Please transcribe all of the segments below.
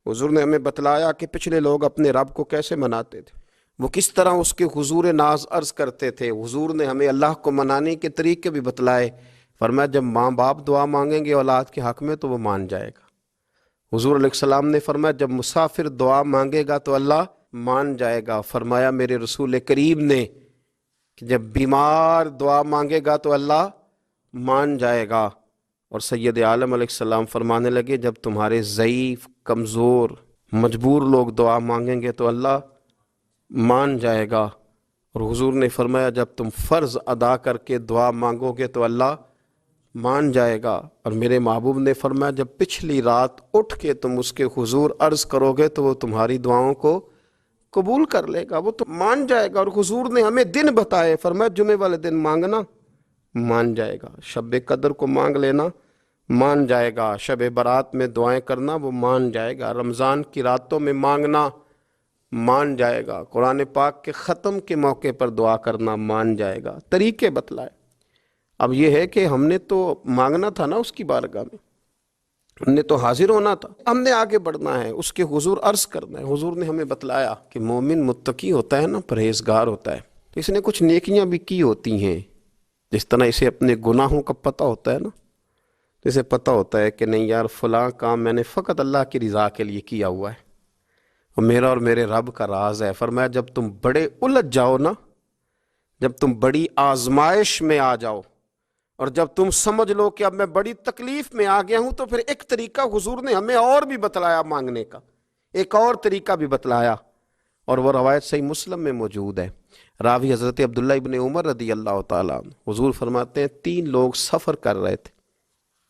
हुजूर ने हमें बतलाया कि पिछले लोग अपने रब को कैसे मनाते थे, वो किस तरह उसके हुजूर नाज अर्ज करते थे। हुजूर ने हमें अल्लाह को मनाने के तरीके भी बतलाए। फरमाया जब माँ बाप दुआ मांगेंगे औलाद के हक में तो वो मान जाएगा। हुजूर अलैहिस्सलाम ने फरमाया जब मुसाफिर दुआ मांगेगा तो अल्लाह मान जाएगा। फरमाया मेरे रसूल करीम ने कि जब बीमार दुआ मांगेगा तो अल्लाह मान जाएगा। और सैयद आलम अलैहिस्सलाम फरमाने लगे जब तुम्हारे ज़ईफ़, कमज़ोर, मजबूर लोग दुआ मांगेंगे तो अल्लाह मान जाएगा। और हुजूर ने फरमाया जब तुम फ़र्ज़ अदा करके दुआ मांगोगे तो अल्लाह मान जाएगा। और मेरे महबूब ने फरमाया जब पिछली रात उठ के तुम उसके हुजूर अर्ज़ करोगे तो वो तुम्हारी दुआओं को कबूल कर लेगा, वो तो मान जाएगा। और हुजूर ने हमें दिन बताए, फरमाया जुमे वाले दिन मांगना मान जाएगा, शब कदर को मांग लेना मान जाएगा, शब बारात में दुआएं करना वो मान जाएगा, रमज़ान की रातों में मांगना मान जाएगा, कुरान पाक के ख़त्म के मौके पर दुआ करना मान जाएगा। तरीके बतलाए। अब ये है कि हमने तो मांगना था ना उसकी बारगाह में, हमने तो हाजिर होना था, हमने आगे बढ़ना है, उसके हुजूर अर्ज़ करना है। हुजूर ने हमें बतलाया कि मोमिन मुत्तकी होता है ना, परहेजगार होता है, तो इसने कुछ नेकियां भी की होती हैं। जिस तरह इसे अपने गुनाहों का पता होता है ना, तो इसे पता होता है कि नहीं यार फलां काम मैंने फ़कत अल्लाह की रज़ा के लिए किया हुआ है और मेरा और मेरे रब का राज है। फरमाया जब तुम बड़े उलझ जाओ ना, जब तुम बड़ी आजमाइश में आ जाओ और जब तुम समझ लो कि अब मैं बड़ी तकलीफ में आ गया हूं, तो फिर एक तरीका हुजूर ने हमें और भी बतलाया मांगने का, एक और तरीका भी बतलाया। और वो रवायत सही मुस्लिम में मौजूद है। रावी हज़रत अब्दुल्ला इब्न उमर रदी अल्लाह ताला अन्हु, हुजूर फरमाते हैं 3 लोग सफ़र कर रहे थे।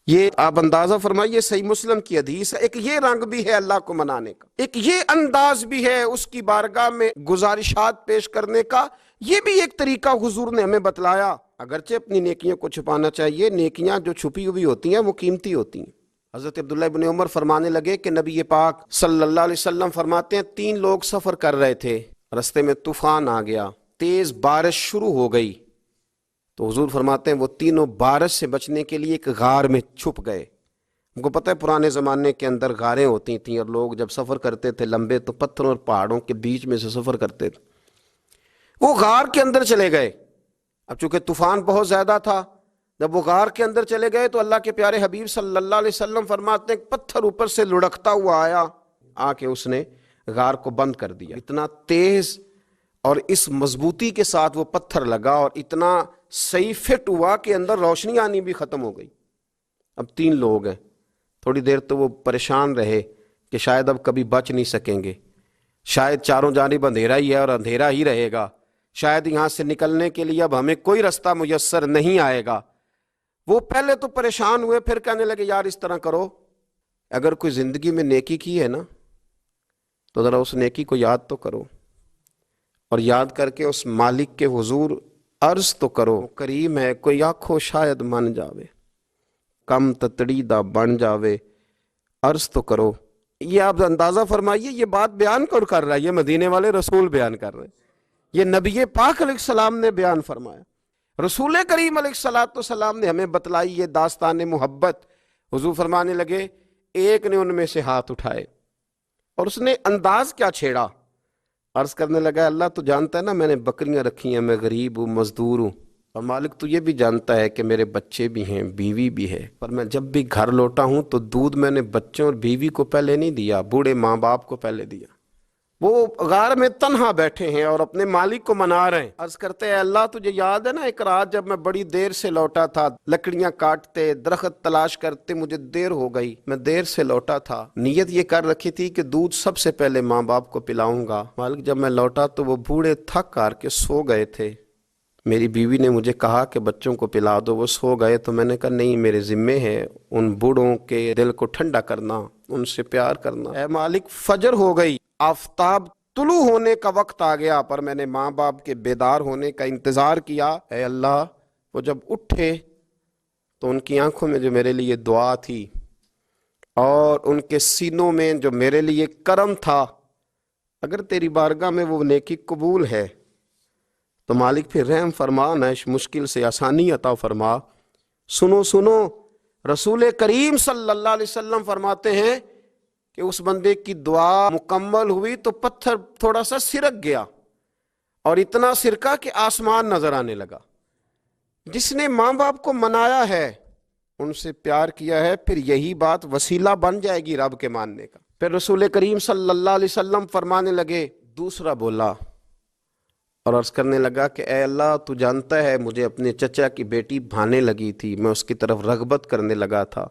ये आप अंदाजा फरमाइए, सही मुस्लिम की हदीस है। एक ये रंग भी है अल्लाह को मनाने का, एक ये अंदाज भी है उसकी बारगाह में गुजारिशात पेश करने का। ये भी एक तरीका हुजूर ने हमें बतलाया। अगरचे अपनी नेकियों को छुपाना चाहिए, नेकियां जो छुपी हुई होती हैं वो कीमती होती हैं। हज़रत अब्दुल्ला इब्न उमर फरमाने लगे कि नबी पाक सल्लल्लाहु अलैहि वसल्लम फरमाते हैं 3 लोग सफ़र कर रहे थे, रस्ते में तूफान आ गया, तेज़ बारिश शुरू हो गई, तो हुजूर फरमाते हैं वो तीनों बारिश से बचने के लिए एक गार में छुप गए। हमको पता है पुराने ज़माने के अंदर गारें होती थीं और लोग जब सफ़र करते थे लंबे तो पत्थरों और पहाड़ों के बीच में से सफ़र करते थे। वो गार के अंदर चले गए। अब चूंकि तूफान बहुत ज़्यादा था, जब वो गार के अंदर चले गए तो अल्लाह के प्यारे हबीब सल्लल्लाहु अलैहि वसल्लम फरमाते हैं पत्थर ऊपर से लुढ़कता हुआ आया, आके उसने गार को बंद कर दिया। इतना तेज़ और इस मजबूती के साथ वो पत्थर लगा और इतना सही फिट हुआ कि अंदर रोशनी आनी भी ख़त्म हो गई। अब 3 लोग हैं। थोड़ी देर तो वो परेशान रहे कि शायद अब कभी बच नहीं सकेंगे, शायद चारों जानिब अंधेरा ही है और अंधेरा ही रहेगा, शायद यहाँ से निकलने के लिए अब हमें कोई रास्ता मुयस्सर नहीं आएगा। वो पहले तो परेशान हुए, फिर कहने लगे यार इस तरह करो, अगर कोई ज़िंदगी में नेकी की है ना तो ज़रा उस नेकी को याद तो करो और याद करके उस मालिक के हुजूर अर्ज़ तो करो, करीम है कोई आखो शायद मन जावे, कम ततड़ी दा बन जावे, अर्ज़ तो करो। ये आप अंदाज़ा फरमाइए, ये बात बयान कौन कर रहा है? ये मदीने वाले रसूल बयान कर रहे हैं, ये नबी पाक अलैहिस्सलाम ने बयान फरमाया। रसूल करीम अलैहिस्सलाम ने हमें बतलाई ये दास्तान मोहब्बत। हुजूर फरमाने लगे एक ने उनमें से हाथ उठाए और उसने अंदाज क्या छेड़ा, अर्ज करने लगा अल्लाह तो जानता है ना मैंने बकरियां रखी हैं, मैं गरीब हूँ, मजदूर हूँ, और मालिक तो ये भी जानता है कि मेरे बच्चे भी हैं, बीवी भी है, पर मैं जब भी घर लौटा हूँ तो दूध मैंने बच्चों और बीवी को पहले नहीं दिया, बूढ़े माँ बाप को पहले दिया। वो गार में तन्हा बैठे हैं और अपने मालिक को मना रहे हैं। अर्ज करते हैं अल्लाह तुझे याद है ना एक रात जब मैं बड़ी देर से लौटा था, लकड़ियां काटते, दरख्त तलाश करते, मुझे देर हो गई, मैं देर से लौटा था, नीयत ये कर रखी थी कि दूध सबसे पहले माँ बाप को पिलाऊंगा। मालिक जब मैं लौटा तो वो बूढ़े थक हार के सो गए थे, मेरी बीवी ने मुझे कहा कि बच्चों को पिला दो, वो सो गए, तो मैंने कहा नहीं मेरे जिम्मे है उन बूढ़ों के दिल को ठंडा करना, उनसे प्यार करना। ऐ मालिक फजर हो गई, आफताब तुलू होने का वक्त आ गया, पर मैंने माँ बाप के बेदार होने का इंतज़ार किया। ऐ अल्लाह वो जब उठे तो उनकी आंखों में जो मेरे लिए दुआ थी और उनके सीनों में जो मेरे लिए करम था, अगर तेरी बारगाह में वो नेकी कबूल है तो मालिक फिर रहम फरमा, न इस मुश्किल से आसानी अता फरमा। सुनो सुनो, रसूल करीम सल्लल्लाहु अलैहि वसल्लम फरमाते हैं کہ اس بندے کی دعا مکمل ہوئی تو پتھر تھوڑا سا سرک گیا، اور اتنا سرکا کہ آسمان نظر آنے لگا۔ جس نے ماں باپ کو منایا ہے، ان سے پیار کیا ہے، پھر یہی بات وسیلہ بن جائے گی رب کے ماننے کا۔ پھر رسول کریم صلی اللہ علیہ وسلم فرمانے لگے، دوسرا بولا اور عرض کرنے لگا کہ اے اللہ، تو جانتا ہے مجھے اپنے چچا کی بیٹی بھانے لگی تھی، میں اس کی طرف رغبت کرنے لگا تھا،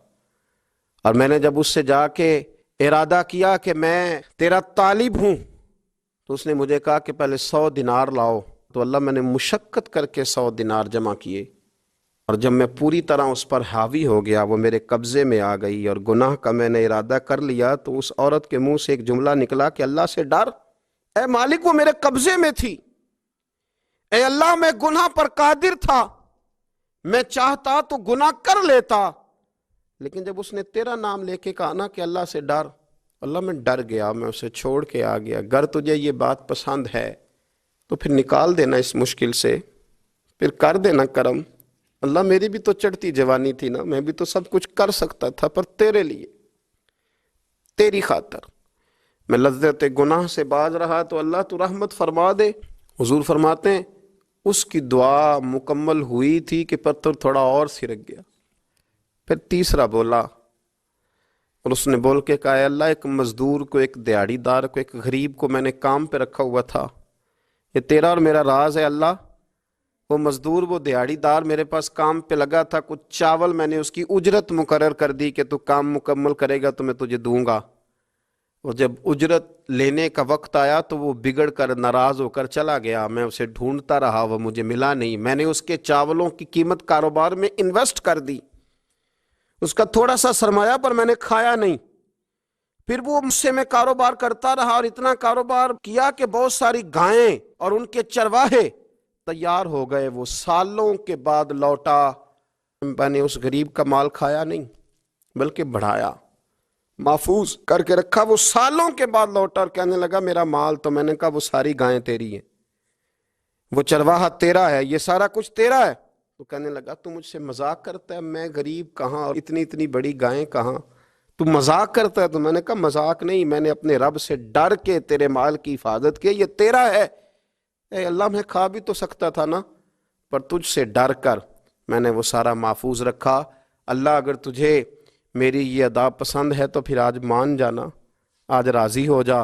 اور میں نے جب اس سے جا کے ارادہ کیا کہ میں تیرا طالب ہوں، تو اس نے مجھے کہا کہ پہلے 100 دینار لاؤ۔ تو اللہ، میں نے مشقت کر کے 100 دینار جمع کیے، اور جب میں پوری طرح اس پر حاوی ہو گیا، وہ میرے قبضے میں آ گئی اور گناہ کا میں نے ارادہ کر لیا، تو اس عورت کے منہ سے ایک جملہ نکلا کہ اللہ سے ڈر، اے مالک وہ میرے قبضے میں تھی، اے اللہ میں گناہ پر قادر تھا، میں چاہتا تو گناہ کر لیتا، لیکن جب اس نے تیرا نام لے کے کہا نا کہ اللہ سے ڈر، اللہ میں ڈر گیا، میں اسے چھوڑ کے آ گیا۔ اگر تجھے یہ بات پسند ہے تو پھر نکال دینا اس مشکل سے، پھر کر دینا کرم۔ اللہ میری بھی تو چڑھتی جوانی تھی نا، میں بھی تو سب کچھ کر سکتا تھا، پر تیرے لیے، تیری خاطر میں لذت گناہ سے باز رہا، تو اللہ تو رحمت فرما دے۔ حضور فرماتے ہیں اس کی دعا مکمل ہوئی تھی کہ پتھر تھوڑا اور سرک گیا۔ پھر تیسرا بولا، اور اس نے بول کے کہا، اے اللہ، ایک مزدور کو، ایک دیہڑی دار کو، ایک غریب کو میں نے کام پہ رکھا ہوا تھا، یہ تیرا اور میرا راز ہے اللہ۔ وہ مزدور، وہ دیہڑی دار میرے پاس کام پہ لگا تھا، کچھ چاول میں نے اس کی اجرت مقرر کر دی کہ تو کام مکمل کرے گا تو میں تجھے دوں گا، اور جب اجرت لینے کا وقت آیا تو وہ بگڑ کر ناراض ہو کر چلا گیا، میں اسے ڈھونڈتا رہا، وہ مجھے ملا نہیں، میں نے اس کے چاولوں کی قیمت کاروبار میں انویسٹ کر دی، اس کا تھوڑا سا سرمایہ پر میں نے کھایا نہیں، پھر وہ مجھ سے میں کاروبار کرتا رہا، اور اتنا کاروبار کیا کہ بہت ساری گائیں اور ان کے چرواہے تیار ہو گئے، وہ سالوں کے بعد لوٹا، میں نے اس غریب کا مال کھایا نہیں بلکہ بڑھایا، محفوظ کر کے رکھا، وہ سالوں کے بعد لوٹا اور کہنے لگا میرا مال، تو میں نے کہا وہ ساری گائیں تیری ہیں، وہ چرواہا تیرا ہے، یہ سارا کچھ تیرا ہے۔ تو کہنے لگا تو مجھ سے مذاق کرتا ہے، میں غریب کہاں اور اتنی بڑی گائیں کہاں، تو مذاق کرتا ہے؟ تو میں نے کہا مذاق نہیں، میں نے اپنے رب سے ڈر کے تیرے مال کی حفاظت کی، یہ تیرا ہے۔ اے اللہ، میں کھا بھی تو سکتا تھا نا، پر تجھ سے ڈر کر میں نے وہ سارا محفوظ رکھا۔ اللہ اگر تجھے میری یہ ادا پسند ہے تو پھر آج مان جانا، آج راضی ہو جا۔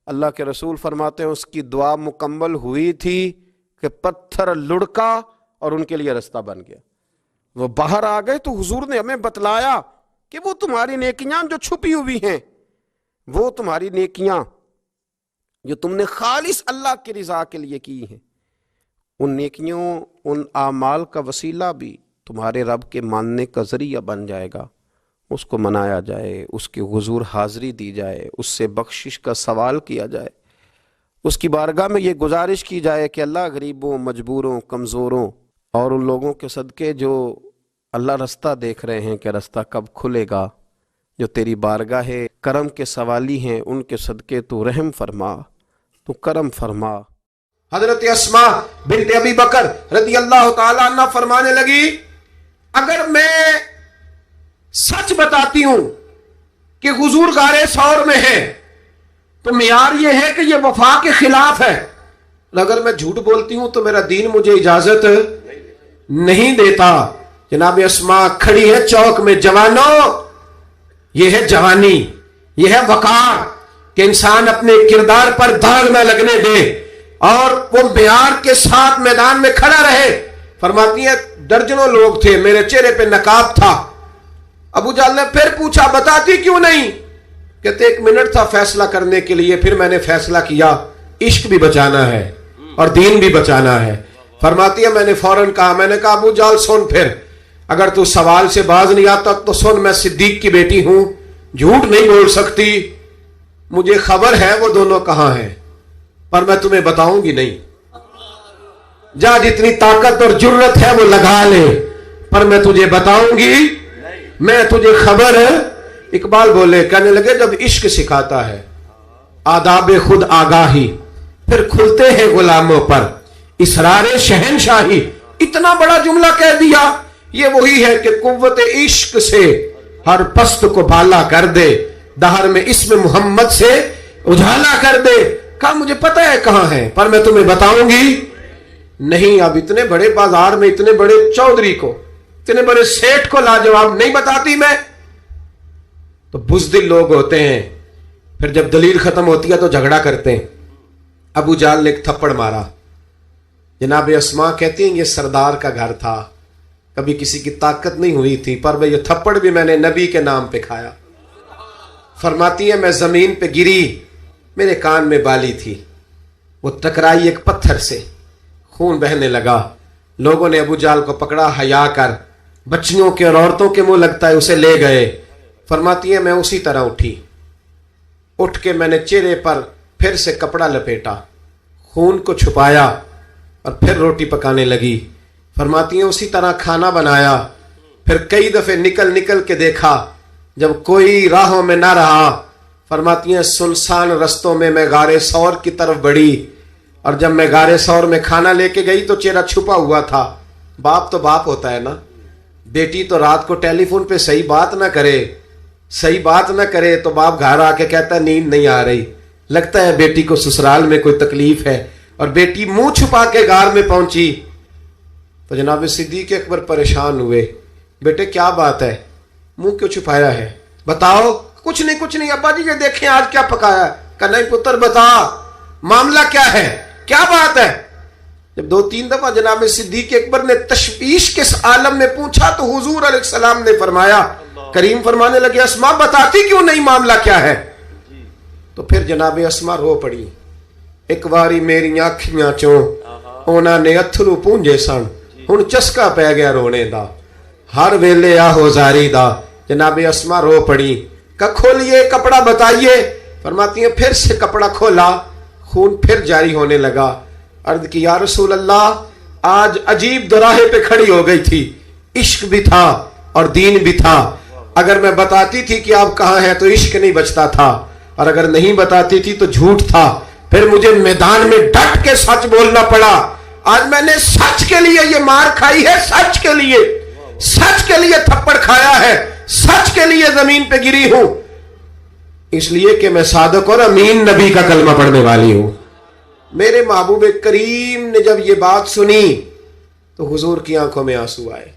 اللہ کے رسول فرماتے ہیں اس کی دعا مکمل ہوئی تھی کہ پتھر لڑکا اور ان کے لیے رستہ بن گیا، وہ باہر آ گئے۔ تو حضور نے ہمیں بتلایا کہ وہ تمہاری نیکیاں جو چھپی ہوئی ہیں، وہ تمہاری نیکیاں جو تم نے خالص اللہ کی رضا کے لیے کی ہیں، ان نیکیوں، ان اعمال کا وسیلہ بھی تمہارے رب کے ماننے کا ذریعہ بن جائے گا۔ اس کو منایا جائے، اس کے حضور حاضری دی جائے، اس سے بخشش کا سوال کیا جائے، اس کی بارگاہ میں یہ گزارش کی جائے کہ اللہ غریبوں، مجبوروں، کمزوروں اور ان لوگوں کے صدقے جو اللہ رستہ دیکھ رہے ہیں کہ رستہ کب کھلے گا، جو تیری بارگاہ کرم کے سوالی ہیں، ان کے صدقے تو رحم فرما، تو کرم فرما۔ حضرت اسماء بنت ابی بکر رضی اللہ تعالیٰ عنہ فرمانے لگی، اگر میں سچ بتاتی ہوں کہ حضور غار ثور میں ہے تو معیار یہ ہے کہ یہ وفا کے خلاف ہے، اگر میں جھوٹ بولتی ہوں تو میرا دین مجھے اجازت نہیں دیتا۔ جناب اسماء کھڑی ہے چوک میں، جوانوں، یہ ہے جوانی، یہ ہے وقار کہ انسان اپنے کردار پر داغ نہ لگنے دے اور وہ معیار کے ساتھ میدان میں کھڑا رہے۔ فرماتی ہے درجنوں لوگ تھے، میرے چہرے پہ نقاب تھا۔ ابو جہل نے پھر پوچھا بتاتی کیوں نہیں؟ کہتے 1 منٹ تھا فیصلہ کرنے کے لیے، پھر میں نے فیصلہ کیا عشق بھی بچانا ہے اور دین بھی بچانا ہے۔ فرماتی ہے میں نے فوراً کہا، میں نے کہا ابو جہل سن، پھر اگر تو سوال سے باز نہیں آتا تو سن، میں صدیق کی بیٹی ہوں، جھوٹ نہیں بول سکتی، مجھے خبر ہے وہ دونوں کہاں ہیں، پر میں تمہیں بتاؤں گی نہیں۔ جا جتنی طاقت اور جرت ہے وہ لگا لے، پر میں تجھے بتاؤں گی، میں تجھے خبر ہے۔ اقبال بولے، کہنے لگے جب عشق سکھاتا ہے آداب خود آگاہی، پھر کھلتے ہیں غلاموں پر اسرار شہنشاہی۔ اتنا بڑا جملہ کہہ دیا، یہ وہی ہے کہ قوت عشق سے ہر پست کو بالا کر دے، दहर में इसमें मोहम्मद से उजाला कर दे। कहा मुझे पता है कहां है, पर मैं तुम्हें बताऊंगी नहीं। अब इतने बड़े बाजार में इतने बड़े चौधरी को, इतने बड़े सेठ को लाजवाब नहीं बताती मैं। तो बुज़दिल लोग होते हैं, फिर जब दलील खत्म होती है तो झगड़ा करते हैं। अबू जाल ने एक थप्पड़ मारा। जनाब अस्मा कहती हैं ये सरदार का घर था, कभी किसी की ताकत नहीं हुई थी, पर वह ये थप्पड़ भी मैंने नबी के नाम पे खाया। फरमाती है मैं जमीन पे गिरी, मेरे कान में बाली थी, वो टकराई एक पत्थर से, खून बहने लगा। लोगों ने अबू जाल को पकड़ा, हया कर, बच्चियों के और औरतों के मुंह लगता है उसे ले गए। फरमाती है मैं उसी तरह उठी, उठ के मैंने चेहरे पर फिर से कपड़ा लपेटा, खून को छुपाया और फिर रोटी पकाने लगी। फरमाती है उसी तरह खाना बनाया। फिर कई दफे निकल निकल के देखा, जब कोई राहों में ना रहा, फरमाती हैं सुनसान रस्तों में मैं गारे सौर की तरफ बढ़ी, और जब मैं गारे सौर में खाना लेके गई तो चेहरा छुपा हुआ था। बाप तो बाप होता है ना, बेटी तो रात को टेलीफोन पे सही बात ना करे, सही बात ना करे तो बाप घर आके कहता है नींद नहीं आ रही, लगता है बेटी को ससुराल में कोई तकलीफ है, और बेटी मुंह छुपा के गार में पहुंची। तो जनाब सिद्दीक अकबर परेशान हुए, बेटे क्या बात है, मुंह क्यों छुपाया है, बताओ। कुछ नहीं कुछ नहीं अब्बा जी, ये देखें आज क्या पकाया। कहा नहीं पुत्र बता, मामला क्या है, क्या बात है। जब 2-3 दफा जनाब सिद्दीक अकबर ने तशवीश के आलम में पूछा तो हुजूर अलैहिस्सलाम ने फरमाया, करीम फरमाने लगे अस्मा बताती क्यों नहीं, मामला क्या है। तो फिर जनाब अस्मा रो पड़ी। एक बारी मेरी अखियां चों उन्होंने अथरू पूंजे सन, हुण चस्का पै गया रोने दा, हर वेले आहो जारी दा। जनाब अस्मा रो पड़ी। का खोलिए कपड़ा बताइए। फरमाती है फिर से कपड़ा खोला, खून फिर जारी होने लगा। अर्ज की या रसूल अल्लाह आज अजीब दोराहे पे खड़ी हो गई थी, इश्क भी था और दीन भी था। अगर मैं बताती थी कि आप कहां हैं तो इश्क नहीं बचता था, और अगर नहीं बताती थी तो झूठ था। फिर मुझे मैदान में डट के सच बोलना पड़ा। आज मैंने सच के लिए ये मार खाई है, सच के लिए थप्पड़ खाया है, सच के लिए जमीन पे गिरी हूं, इसलिए कि मैं सादक और अमीन नबी का कलमा पढ़ने वाली हूं। मेरे महबूब करीम ने जब ये बात सुनी तो हुजूर की आंखों में आंसू आए,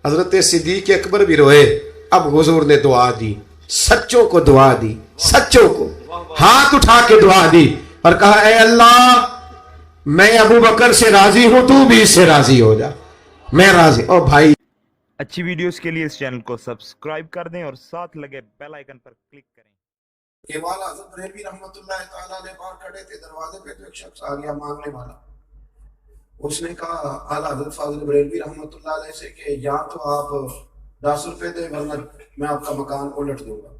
हजरत सिद्दीक अकबर भी रोए। अब हुजूर ने दुआ दी, सच्चों को दुआ दी, सच्चों को हाथ उठा के दुआ दी और कहा ऐ अल्लाह मैं अबू बकर से राजी हूं, तू भी इससे राजी हो जा, मैं राजी। और भाई अच्छी वीडियोस के लिए इस चैनल को सब्सक्राइब कर दें और साथ लगे बेल आइकन पर क्लिक करें। ये वाला हज़रत बरेलवी रहमतुल्लाह ताला ने बाहर खड़े थे, दरवाजे पे तो एक शख्स आ गया मांगने वाला। उसने कहा आला हज़रत फाज़िल बरेलवी रहमतुल्लाह अलैह से कि या तो आप 10 रुपए दे वरना मैं आपका मकान उलट दूंगा।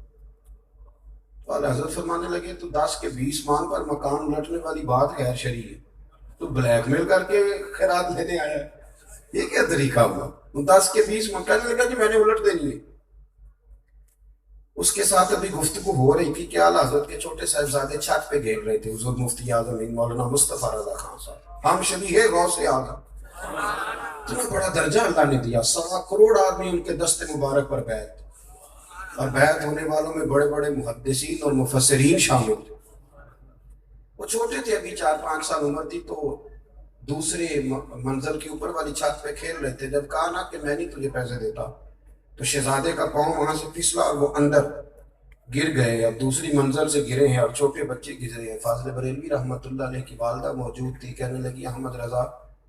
तो आला हज़रत फरमाने लगे तो 10 के 20 मांग पर मकान उलटने वाली बात गैर शरई है, तो ब्लैकमेल करके खैरात लेने आया, ये क्या तरीका हुआ। 10 के 20 कहने लगा कि मैंने उलट देनी है। उसके साथ अभी गुफ्तगू हो रही थी कि आला हज़रत के छोटे साहिबजादे छत पे घेर रहे थे हुजूर मुफ्ती आज़म मौलाना मुस्तफ़ा रज़ा खान साहब, हम शबीह गौसे आज़म, इतना बड़ा दर्जा अल्लाह ने दिया। 1.25 करोड़ आदमी उनके दस्ते मुबारक पर बैत, और बैत होने वालों में बड़े बड़े मुहद्दिसीन और मुफस्सिरीन शामिल थे। वो छोटे थे, अभी 4-5 साल उम्र थी, तो दूसरे मंजर के ऊपर वाली छत पे खेल रहे थे। जब कहा ना कि मैं नहीं तुझे पैसे देता, तो शहजादे का पाँव वहां से फिसला और वो अंदर गिर गए। अब दूसरी मंजर से गिरे हैं और छोटे बच्चे गिरे हैं। फाज़िल बरेलवी रहमतुल्लाह अलैह की वालदा मौजूद थी, कहने लगी अहमद रजा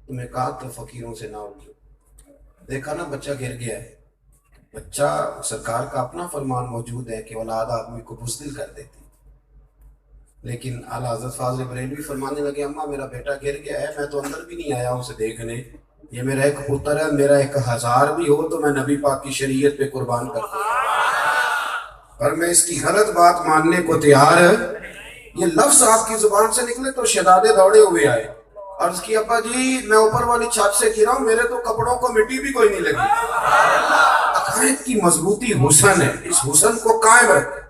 तुम्हें कहा तो फकीरों से ना उठो, देखा ना बच्चा गिर गया है। बच्चा सरकार का अपना फरमान मौजूद है कि औलाद आदमी को बुज़दिल कर देती, लेकिन आला हज़रत फाज़िल बरेलवी फरमाने लगे अम्मा मेरा बेटा गिर गया है, मैं तो अंदर भी नहीं आया उसे देखने, ये मेरा एक पुत्र है, मेरा 1000 भी हो तो मैं नबी पाक की शरीयत पे कुर्बान कर दूंगा, पर मैं इसकी गलत बात मानने को तैयार है। ये लफ्ज आपकी जुबान से निकले तो शहजादे दौड़े हुए आए, अर्ज की अब्बा जी मैं ऊपर वाली छत से गिरा हूं, मेरे तो कपड़ों को मिट्टी भी कोई नहीं लगी। अकायद की मजबूती हुस्न है, इस हुस्न को कायम रखें।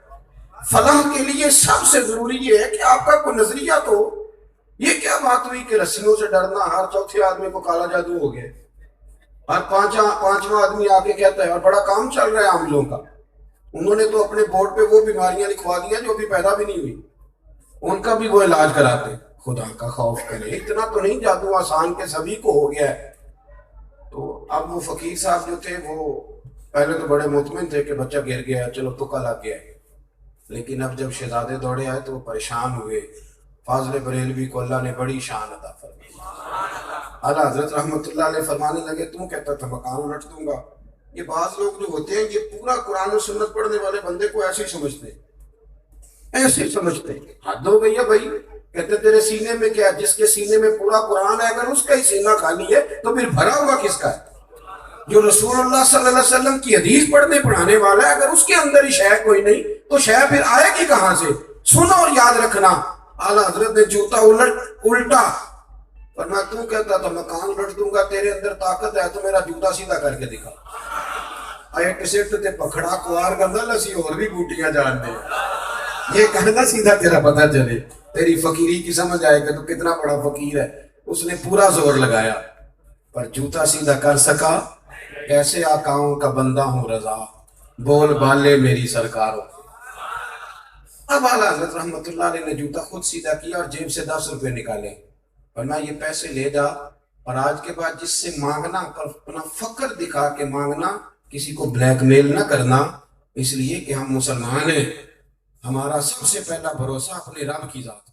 फलाह के लिए सबसे जरूरी ये है कि आपका कोई नजरिया तो। ये क्या बात हुई कि रस्सियों से डरना, हर चौथे आदमी को काला जादू हो गया, हर पांचवा आदमी आके कहता है और बड़ा काम चल रहा है आमलों का, انہوں نے تو اپنے بورڈ پہ وہ بیماریاں لکھوا دیا جو ابھی پیدا بھی نہیں ہوئی، ان کا بھی وہ علاج کراتے. خدا کا خوف کرے، اتنا تو نہیں جادو آسان کے سبھی کو ہو گیا ہے. تو اب وہ فقیر صاحب جو تھے وہ پہلے تو بڑے مطمئن تھے کہ بچہ گر گیا، چلو تکا لگ گیا، لیکن اب جب شہزادے دوڑے آئے تو وہ پریشان ہوئے. فاضل بریلوی کو اللہ نے بڑی شان عطا فرمائی. اعلیٰ حضرت رحمت اللہ علیہ فرمانے لگے تم کہتا تھا مکان الٹ دوں گا. یہ بعض لوگ جو ہوتے ہیں یہ پورا قرآن و سنت پڑھنے والے بندے کو ایسے ہی سمجھتے ہیں، ایسے ہی سمجھتے ہیں. حد ہو گئی ہے بھائی. کہتے تیرے سینے میں کیا؟ جس کے سینے میں پورا قرآن ہے اگر اس کا ہی سینہ خالی ہے تو پھر بھرا ہوا کس کا ہے؟ جو رسول اللہ صلی اللہ علیہ وسلم کی حدیث پڑھنے پڑھانے والا ہے اگر اس کے اندر ہی شے کوئی نہیں تو شے پھر آئے گی کہاں سے؟ سنو اور یاد رکھنا. اعلیٰ حضرت نے جوتا الٹا فرمایا تو کہتا تھا مکان الٹ دوں گا، تیرے اندر طاقت ہے تو میرا جوتا سیدھا کر کے دکھا. آئے کسیٹ تے پکھڑا کوار کرنا لسی اور بھی بوٹیاں جان دے، یہ کہنا سیدھا تیرا پتہ چلے، تیری فقیری کی سمجھ آئے کہ تو کتنا بڑا فقیر ہے. اس نے پورا زور لگایا پر جوتا سیدھا کر سکا. کیسے آقاؤں کا بندہ ہوں رضا، بول بالے میری سرکار ہو. اب اعلیٰ حضرت رحمت اللہ علیہ نے جوتا خود سیدھا کیا اور جیب سے 10 روپے نکالے. فرمایا یہ پیسے لے جا اور آج کے بعد جس سے مانگنا اپنا فقر دکھا کے مانگنا، کسی کو بلیک میل نہ کرنا، اس لیے کہ ہم مسلمان ہیں. ہمارا سب سے پہلا بھروسہ اپنے رب کی ذات.